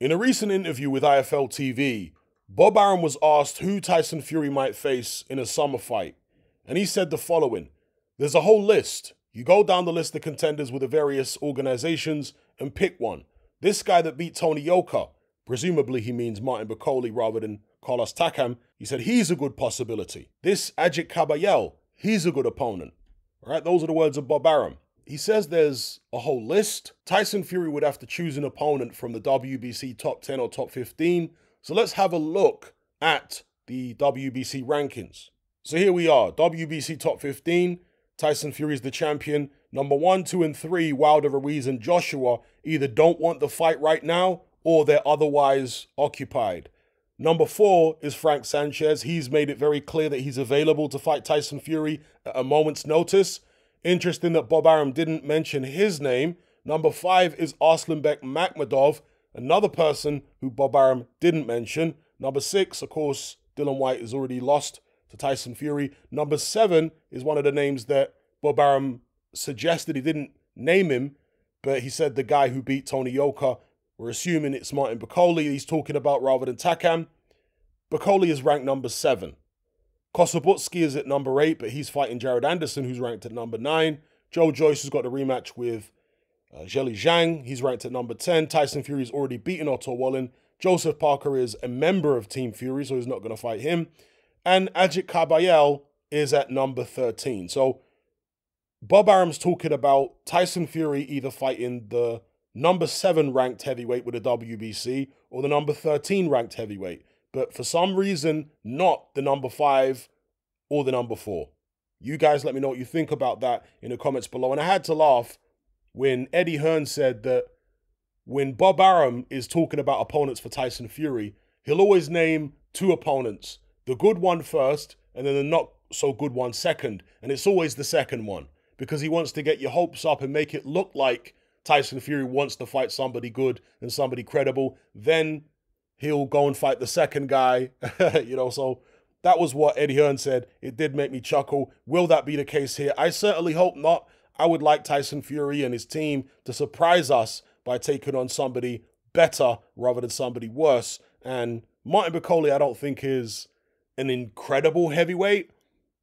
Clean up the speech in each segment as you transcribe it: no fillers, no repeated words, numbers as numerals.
In a recent interview with IFL TV, Bob Arum was asked who Tyson Fury might face in a summer fight, and he said the following: "There's a whole list. You go down the list of contenders with the various organizations and pick one. This guy that beat Tony Yoka," presumably he means Martin Bakole rather than Carlos Takam, he said he's a good possibility. "This Agit Kabayel, he's a good opponent." All right, those are the words of Bob Arum. He says there's a whole list. Tyson Fury would have to choose an opponent from the WBC top 10 or top 15. So let's have a look at the WBC rankings. So here we are, WBC top 15. Tyson Fury is the champion. Number 1, 2, and 3, Wilder, Ruiz, and Joshua either don't want the fight right now or they're otherwise occupied. Number 4 is Frank Sanchez. He's made it very clear that he's available to fight Tyson Fury at a moment's notice. Interesting that Bob Arum didn't mention his name. Number 5 is Arslanbek Makhmudov, another person who Bob Arum didn't mention. Number 6, of course, Dylan White has already lost to Tyson Fury. Number 7 is one of the names that Bob Arum suggested. He didn't name him, but he said the guy who beat Tony Yoka. We're assuming it's Martin Bakole he's talking about rather than Takam. Bakole is ranked number 7. Kossobutski is at number 8, but he's fighting Jared Anderson, who's ranked at number 9. Joe Joyce has got the rematch with Zheli Zhang. He's ranked at number 10. Tyson Fury's already beaten Otto Wallin. Joseph Parker is a member of Team Fury, so he's not going to fight him. And Agit Kabayel is at number 13. So Bob Arum's talking about Tyson Fury either fighting the number 7 ranked heavyweight with the WBC or the number 13 ranked heavyweight. But for some reason, not the number 5 or the number 4. You guys let me know what you think about that in the comments below. And I had to laugh when Eddie Hearn said that when Bob Arum is talking about opponents for Tyson Fury, he'll always name 2 opponents. The good one first, and then the not so good one second. And it's always the second one, because he wants to get your hopes up and make it look like Tyson Fury wants to fight somebody good and somebody credible. Then he'll go and fight the second guy, so that was what Eddie Hearn said. It did make me chuckle. Will that be the case here? I certainly hope not. I would like Tyson Fury and his team to surprise us by taking on somebody better rather than somebody worse. And Martin Bakole, I don't think is an incredible heavyweight,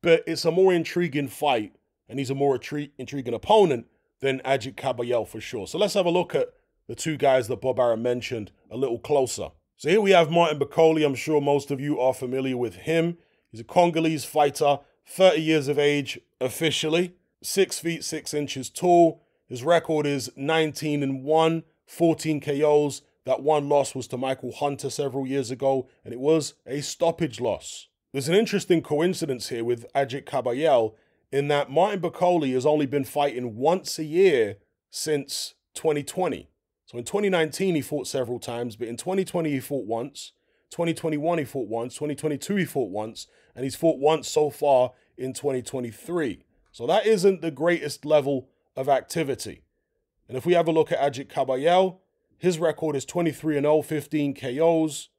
but it's a more intriguing fight, and he's a more intriguing opponent than Agit Kabayel for sure. So let's have a look at the 2 guys that Bob Arum mentioned a little closer. So here we have Martin Bakole. I'm sure most of you are familiar with him. He's a Congolese fighter, 30 years of age officially, 6 feet 6 inches tall. His record is 19-1, 14 KOs. That one loss was to Michael Hunter several years ago, and it was a stoppage loss. There's an interesting coincidence here with Agit Kabayel in that Martin Bakole has only been fighting once a year since 2020. So in 2019, he fought several times, but in 2020, he fought once. 2021, he fought once. 2022, he fought once. And he's fought once so far in 2023. So that isn't the greatest level of activity. And if we have a look at Agit Kabayel, his record is 23-0, 15 KOs.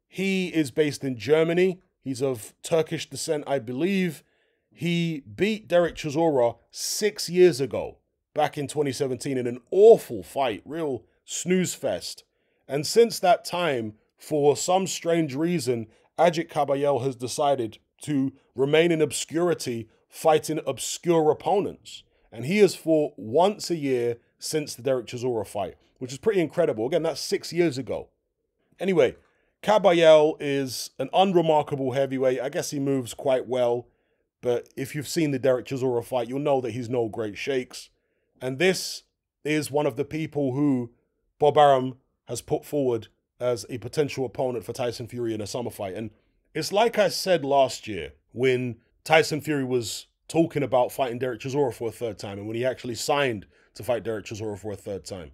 He is based in Germany. He's of Turkish descent, I believe. He beat Derek Chisora 6 years ago, back in 2017, in an awful fight, real snooze fest. And since that time, for some strange reason, Agit Kabayel has decided to remain in obscurity, fighting obscure opponents. And he has fought once a year since the Derek Chisora fight, which is pretty incredible. Again, that's 6 years ago. Anyway, Kabayel is an unremarkable heavyweight. I guess he moves quite well. But if you've seen the Derek Chisora fight, you'll know that he's no great shakes. And this is one of the people who Bob Arum has put forward as a potential opponent for Tyson Fury in a summer fight. And it's like I said last year when Tyson Fury was talking about fighting Derek Chisora for a 3rd time, and when he actually signed to fight Derek Chisora for a 3rd time.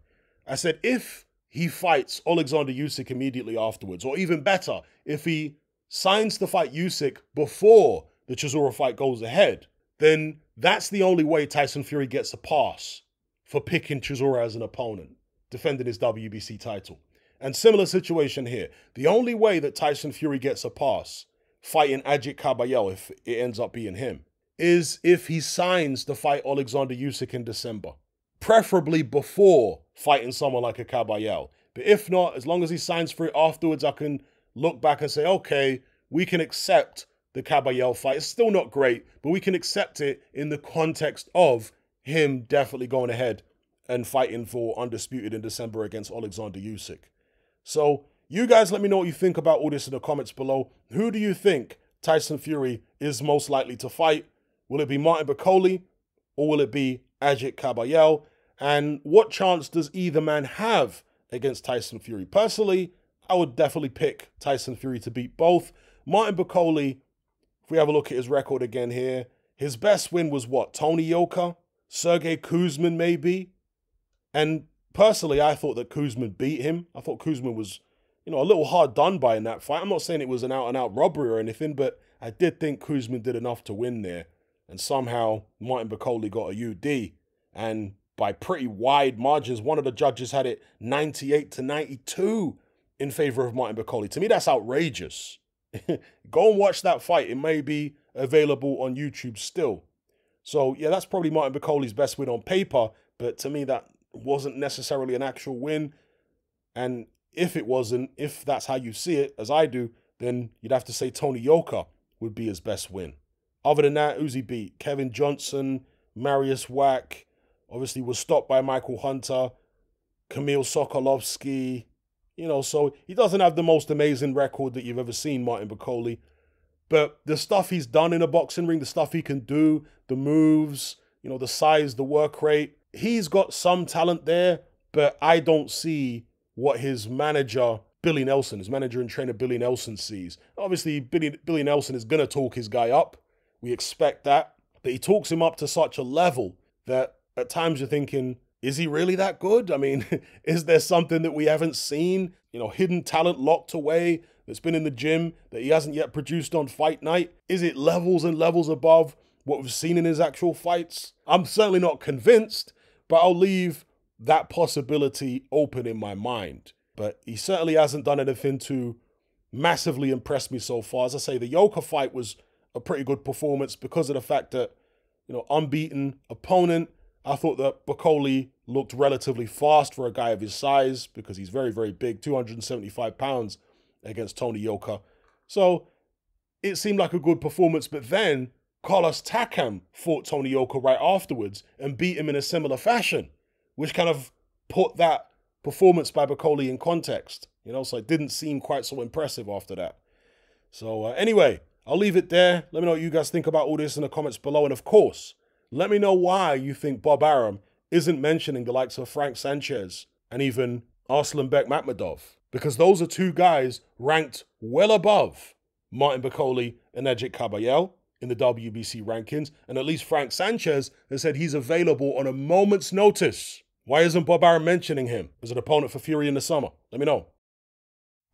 I said if he fights Alexander Usyk immediately afterwards, or even better, if he signs to fight Usyk before the Chisora fight goes ahead, then that's the only way Tyson Fury gets a pass for picking Chisora as an opponent, defending his WBC title. And similar situation here. The only way that Tyson Fury gets a pass fighting Agit Kabayel, if it ends up being him, is if he signs to fight Alexander Usyk in December. Preferably before fighting someone like a Kabayel. But if not, as long as he signs for it afterwards, I can look back and say, okay, we can accept the Kabayel fight. It's still not great, but we can accept it in the context of him definitely going ahead and fighting for undisputed in December against Alexander Usyk. So you guys let me know what you think about all this in the comments below. Who do you think Tyson Fury is most likely to fight? Will it be Martin Bakole or will it be Agit Kabayel? And what chance does either man have against Tyson Fury? Personally, I would definitely pick Tyson Fury to beat both. Martin Bakole, if we have a look at his record again here, his best win was what? Tony Yoka? Sergey Kuzmin maybe? And personally, I thought that Kuzmin beat him. I thought Kuzmin was, a little hard done by in that fight. I'm not saying it was an out-and-out robbery or anything, but I did think Kuzmin did enough to win there. And somehow, Martin Bakole got a UD. And by pretty wide margins, one of the judges had it 98-92 in favor of Martin Bakole. To me, that's outrageous. Go and watch that fight. It may be available on YouTube still. So, yeah, that's probably Martin Bakole's best win on paper. But to me, that wasn't necessarily an actual win. And if it wasn't, if that's how you see it, as I do, then you'd have to say Tony Yoka would be his best win. Other than that, who's he beat? Kevin Johnson, Mariusz Wach, obviously was stopped by Michael Hunter, Kamil Sokolovsky. So he doesn't have the most amazing record that you've ever seen, Martin Bakole. But the stuff he's done in a boxing ring, the stuff he can do, the moves, the size, the work rate, he's got some talent there, but I don't see what his manager, Billy Nelson, his manager and trainer Billy Nelson sees. Obviously, Billy Nelson is going to talk his guy up. We expect that. But he talks him up to such a level that at times you're thinking, is he really that good? I mean, is there something that we haven't seen? Hidden talent locked away that's been in the gym that he hasn't yet produced on fight night? Is it levels and levels above what we've seen in his actual fights? I'm certainly not convinced, but I'll leave that possibility open in my mind. But he certainly hasn't done anything to massively impress me so far. As I say, the Yoka fight was a pretty good performance because of the fact that, unbeaten opponent. I thought that Bakole looked relatively fast for a guy of his size because he's very, very big, 275 pounds against Tony Yoka. So it seemed like a good performance, but then Carlos Takam fought Tony Yoka right afterwards and beat him in a similar fashion, which kind of put that performance by Bakole in context, so it didn't seem quite so impressive after that. So anyway, I'll leave it there. Let me know what you guys think about all this in the comments below. And of course, let me know why you think Bob Arum isn't mentioning the likes of Frank Sanchez and even Arslanbek Makhmudov, because those are two guys ranked well above Martin Bakole and Agit Kabayel in the WBC rankings, and at least Frank Sanchez has said he's available on a moment's notice. Why isn't Bob Arum mentioning him as an opponent for Fury in the summer? Let me know.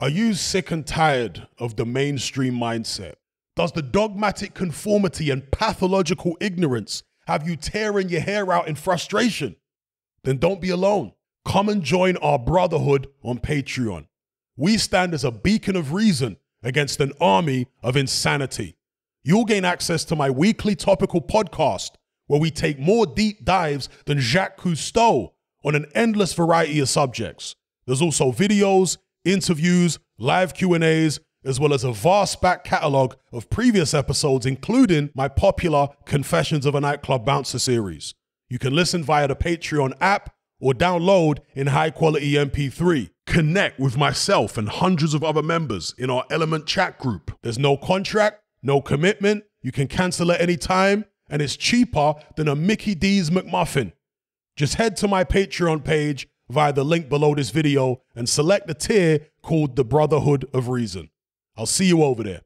Are you sick and tired of the mainstream mindset? Does the dogmatic conformity and pathological ignorance have you tearing your hair out in frustration? Then don't be alone. Come and join our brotherhood on Patreon. We stand as a beacon of reason against an army of insanity. You'll gain access to my weekly topical podcast where we take more deep dives than Jacques Cousteau on an endless variety of subjects. There's also videos, interviews, live Q&As, as well as a vast back catalogue of previous episodes, including my popular Confessions of a Nightclub Bouncer series. You can listen via the Patreon app or download in high-quality MP3. Connect with myself and hundreds of other members in our Element chat group. There's no contract, no commitment, you can cancel at any time, and it's cheaper than a Mickey D's McMuffin. Just head to my Patreon page via the link below this video and select the tier called the Brotherhood of Reason. I'll see you over there.